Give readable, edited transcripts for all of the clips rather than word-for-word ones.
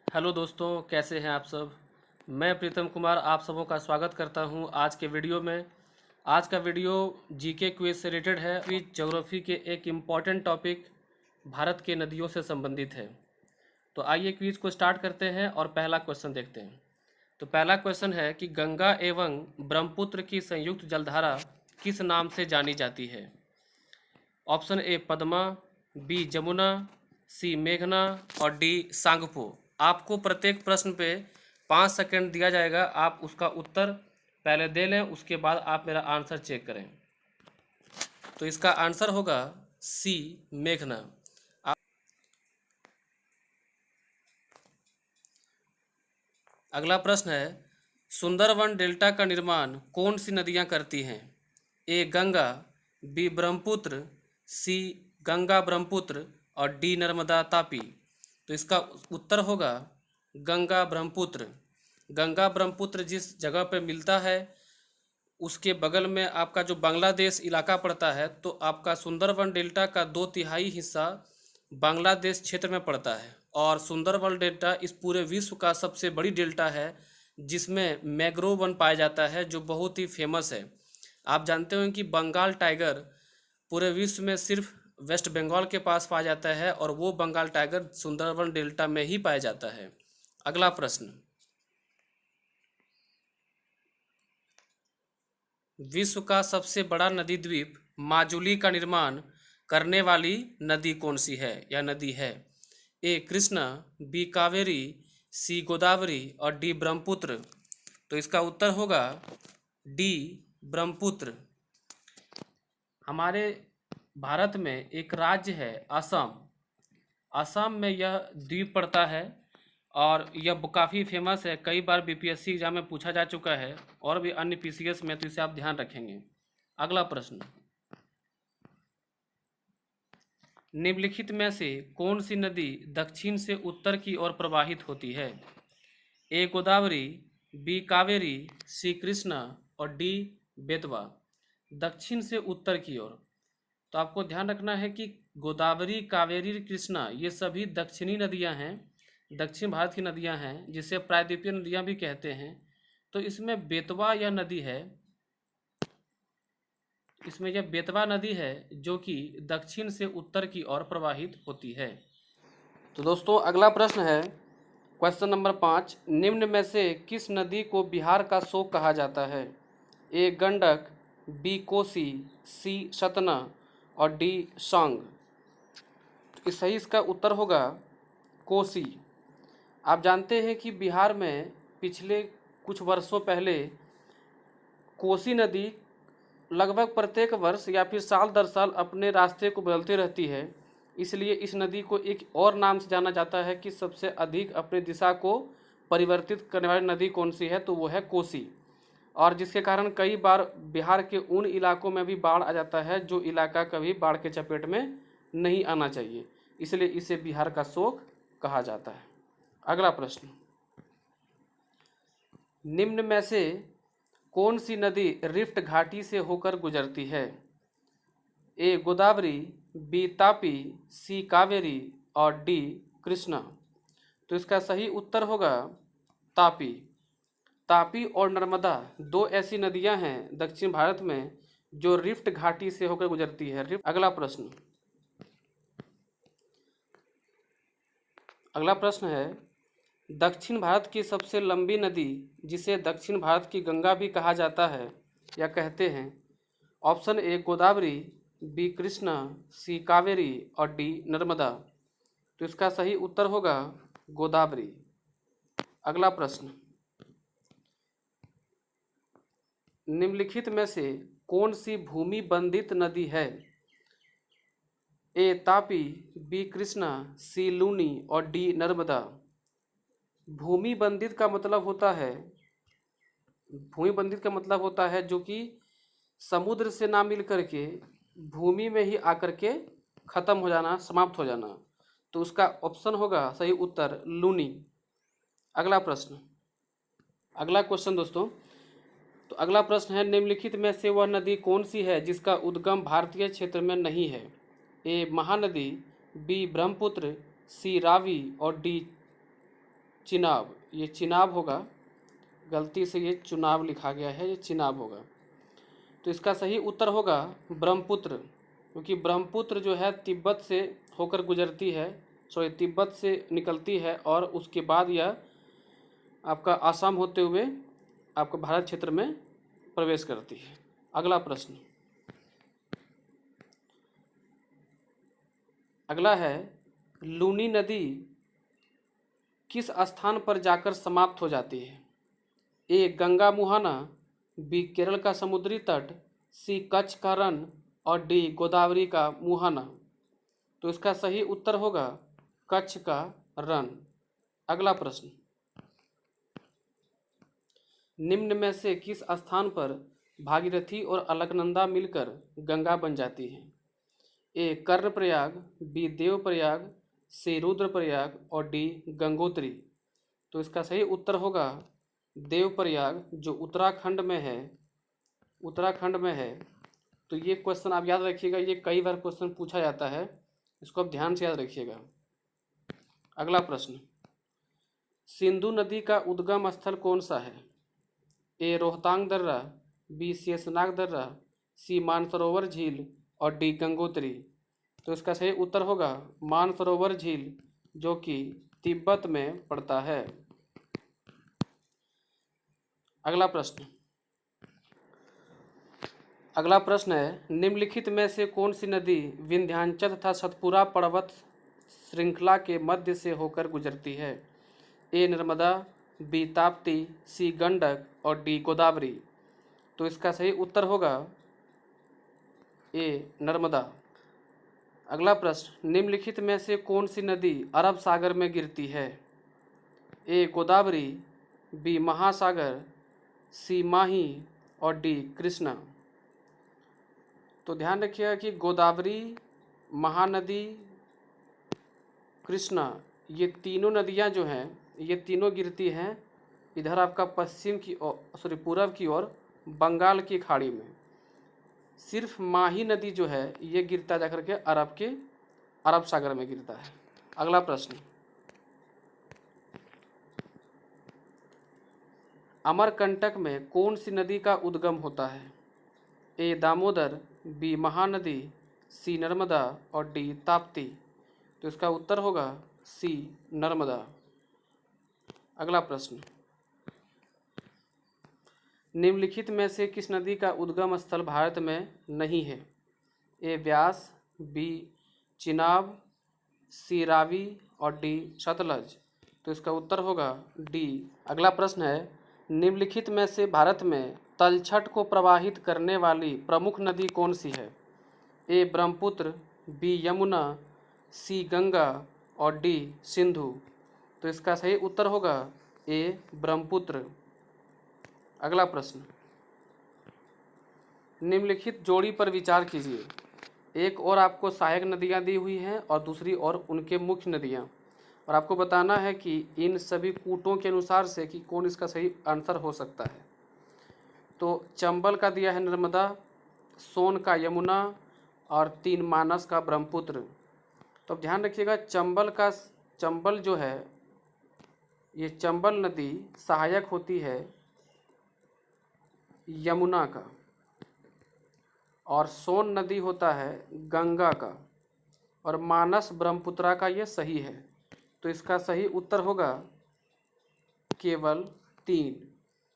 Hello दोस्तों, कैसे हैं आप सब। मैं प्रीतम कुमार आप सबों का स्वागत करता हूं आज के वीडियो में। आज का वीडियो जीके क्विज से रिलेटेड है। क्विज ज्योग्राफी के एक इम्पॉर्टेंट टॉपिक भारत के नदियों से संबंधित है। तो आइए क्विज को स्टार्ट करते हैं और पहला क्वेश्चन देखते हैं। तो पहला क्वेश्चन है कि गंगा एवं ब्रह्मपुत्र की संयुक्त जलधारा किस नाम से जानी जाती है। Option A Padma, B Jamuna, C मेघना और डी सांगपो। आपको प्रत्येक प्रश्न पे 5 सेकंड दिया जाएगा। आप उसका उत्तर पहले दे लें, उसके बाद आप मेरा आंसर चेक करें। तो इसका आंसर होगा सी मेघना। अगला प्रश्न है, सुंदरवन डेल्टा का निर्माण कौन सी नदियां करती हैं। ए गंगा, बी ब्रह्मपुत्र, सी गंगा ब्रह्मपुत्र और डी नर्मदा तापी। तो इसका उत्तर होगा गंगा ब्रह्मपुत्र। गंगा ब्रह्मपुत्र जिस जगह पे मिलता है उसके बगल में आपका जो बांग्लादेश इलाका पड़ता है, तो आपका सुंदरवन डेल्टा का 2/3 हिस्सा बांग्लादेश क्षेत्र में पड़ता है। और सुंदरवन डेल्टा इस पूरे विश्व का सबसे बड़ी डेल्टा है जिसमें मैंग्रोव वन पाया जाता है, जो बहुत ही फेमस है। आप जानते हो कि बंगाल टाइगर पूरे विश्व में सिर्फ वेस्ट बंगाल के पास पाया जाता है और वो बंगाल टाइगर सुंदरवन डेल्टा में ही पाया जाता है। अगला प्रश्न, विश्व का सबसे बड़ा नदी द्वीप माजुली का निर्माण करने वाली नदी कौन सी है या नदी है। ए कृष्णा, बी कावेरी, सी गोदावरी और डी ब्रह्मपुत्र। तो इसका उत्तर होगा डी ब्रह्मपुत्र। हमारे भारत में एक राज्य है असम। असम में यह द्वीप पड़ता है और यह काफ़ी फेमस है। कई बार बीपीएससी एग्जाम में पूछा जा चुका है और भी अन्य पीसीएस में, तो इसे आप ध्यान रखेंगे। अगला प्रश्न, निम्नलिखित में से कौन सी नदी दक्षिण से उत्तर की ओर प्रवाहित होती है। ए गोदावरी, बी कावेरी, सी कृष्णा और डी बेतवा। दक्षिण से उत्तर की ओर, तो आपको ध्यान रखना है कि गोदावरी, कावेरी, कृष्णा ये सभी दक्षिणी नदियां हैं, दक्षिण भारत की नदियां हैं, जिसे प्रायद्वीपीय नदियां भी कहते हैं। तो इसमें बेतवा यह नदी है, इसमें यह बेतवा नदी है जो कि दक्षिण से उत्तर की ओर प्रवाहित होती है। तो दोस्तों अगला प्रश्न है क्वेश्चन नंबर 5, निम्न में से किस नदी को बिहार का शोक कहा जाता है। ए गंडक, बी कोसी, सी सतना और डी सांग। इस सही इसका उत्तर होगा कोसी। आप जानते हैं कि बिहार में पिछले कुछ वर्षों पहले कोसी नदी लगभग प्रत्येक वर्ष या फिर साल दर साल अपने रास्ते को बदलती रहती है। इसलिए इस नदी को एक और नाम से जाना जाता है कि सबसे अधिक अपनी दिशा को परिवर्तित करने वाली नदी कौन सी है, तो वो है कोसी। और जिसके कारण कई बार बिहार के उन इलाकों में भी बाढ़ आ जाता है जो इलाका कभी बाढ़ के चपेट में नहीं आना चाहिए, इसलिए इसे बिहार का शोक कहा जाता है। अगला प्रश्न, निम्न में से कौन सी नदी रिफ्ट घाटी से होकर गुजरती है। ए गोदावरी, बी तापी, सी कावेरी और डी कृष्णा। तो इसका सही उत्तर होगा तापी। तापी और नर्मदा दो ऐसी नदियां हैं दक्षिण भारत में जो रिफ्ट घाटी से होकर गुजरती है। अगला प्रश्न है, दक्षिण भारत की सबसे लंबी नदी जिसे दक्षिण भारत की गंगा भी कहा जाता है या कहते हैं। Option A Godavari, B Krishna, C Kaveri और डी नर्मदा। तो इसका सही उत्तर होगा गोदावरी। अगला प्रश्न, निम्नलिखित में से कौन सी भूमि बंधित नदी है। ए तापी, बी कृष्णा, सी लूनी और डी नर्मदा। भूमि बंधित का मतलब होता है, भूमि बंधित का मतलब होता है जो कि समुद्र से ना मिल करके भूमि में ही आकर के खत्म हो जाना, समाप्त हो जाना। तो उसका ऑप्शन होगा सही उत्तर लूनी। अगला प्रश्न, अगला क्वेश्चन दोस्तों, तो अगला प्रश्न है, निम्नलिखित में से वह नदी कौन सी है जिसका उद्गम भारतीय क्षेत्र में नहीं है। ए महानदी, बी ब्रह्मपुत्र, सी रावी और डी चिनाब, ये चिनाब होगा, गलती से ये चुनाव लिखा गया है, ये चिनाब होगा। तो इसका सही उत्तर होगा ब्रह्मपुत्र, क्योंकि ब्रह्मपुत्र जो है तिब्बत से होकर गुजरती है, तिब्बत से निकलती है और उसके बाद यह आपका आसाम होते हुए आपका भारत क्षेत्र में प्रवेश करती है। अगला प्रश्न, अगला है लूनी नदी किस स्थान पर जाकर समाप्त हो जाती है? ए गंगा मुहाना, बी केरल का समुद्री तट, सी कच्छ का रण और डी गोदावरी का मुहाना। तो इसका सही उत्तर होगा कच्छ का रण। अगला प्रश्न, निम्न में से किस स्थान पर भागीरथी और अलकनंदा मिलकर गंगा बन जाती है? ए कर्णप्रयाग, बी देवप्रयाग, सी रुद्रप्रयाग और डी गंगोत्री। तो इसका सही उत्तर होगा देवप्रयाग, जो उत्तराखंड में है, उत्तराखंड में है। तो ये क्वेश्चन आप याद रखिएगा, ये कई बार क्वेश्चन पूछा जाता है, इसको आप ध्यान से याद रखिएगा। अगला प्रश्न, सिंधु नदी का उद्गम स्थल कौन सा है? ए रोहतांग दर्रा, बी शेषनाग दर्रा, सी मानसरोवर झील और डी गंगोत्री। तो इसका सही उत्तर होगा मानसरोवर झील, जो कि तिब्बत में पड़ता है। अगला प्रश्न, अगला प्रश्न है निम्नलिखित में से कौन सी नदी विंध्याचल तथा सतपुरा पर्वत श्रृंखला के मध्य से होकर गुजरती है? ए नर्मदा, बी ताप्ती, सी गंडक और डी गोदावरी। तो इसका सही उत्तर होगा ए नर्मदा। अगला प्रश्न, निम्नलिखित में से कौन सी नदी अरब सागर में गिरती है? ए गोदावरी, बी महासागर, सी माही और डी कृष्णा। तो ध्यान रखिएगा कि गोदावरी, महानदी, कृष्णा, ये तीनों नदियां जो हैं ये तीनों गिरती हैं इधर आपका पश्चिम की ओर, पूरब की ओर बंगाल की खाड़ी में। सिर्फ माही नदी जो है ये गिरता जाकर के अरब सागर में गिरता है। अगला प्रश्न, अमरकंटक में कौन सी नदी का उद्गम होता है? ए दामोदर, बी महानदी, सी नर्मदा और डी ताप्ती। तो इसका उत्तर होगा सी नर्मदा। अगला प्रश्न, निम्नलिखित में से किस नदी का उद्गम स्थल भारत में नहीं है? ए व्यास, बी चिनाब, सी रावी और डी सतलज। तो इसका उत्तर होगा डी। अगला प्रश्न है निम्नलिखित में से भारत में तलछट को प्रवाहित करने वाली प्रमुख नदी कौन सी है? ए ब्रह्मपुत्र, बी यमुना, सी गंगा और डी सिंधु। तो इसका सही उत्तर होगा ए ब्रह्मपुत्र। अगला प्रश्न, निम्नलिखित जोड़ी पर विचार कीजिए। एक और आपको सहायक नदियां दी हुई हैं और दूसरी और उनके मुख्य नदियां, और आपको बताना है कि इन सभी कूटों के अनुसार से कि कौन इसका सही आंसर हो सकता है। तो चंबल का दिया है नर्मदा, सोन का यमुना और 3 मानस का ब्रह्मपुत्र। तो अब ध्यान रखिएगा चंबल जो है ये चंबल नदी सहायक होती है यमुना का, और सोन नदी होता है गंगा का, और मानस ब्रह्मपुत्रा का ये सही है। तो इसका सही उत्तर होगा केवल 3,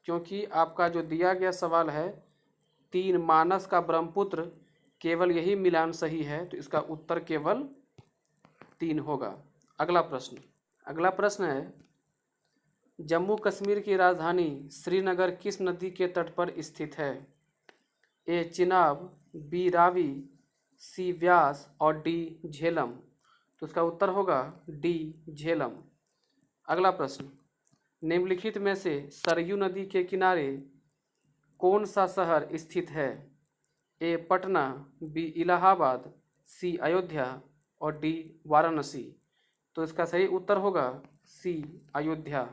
क्योंकि आपका जो दिया गया सवाल है 3 मानस का ब्रह्मपुत्र, केवल यही मिलान सही है। तो इसका उत्तर केवल 3 होगा। अगला प्रश्न है जम्मू कश्मीर की राजधानी श्रीनगर किस नदी के तट पर स्थित है? ए चिनाब, बी रावी, सी व्यास और डी झेलम। तो इसका उत्तर होगा डी झेलम। अगला प्रश्न, निम्नलिखित में से सरयू नदी के किनारे कौन सा शहर स्थित है? ए पटना, बी इलाहाबाद, सी अयोध्या और डी वाराणसी। तो इसका सही उत्तर होगा सी अयोध्या।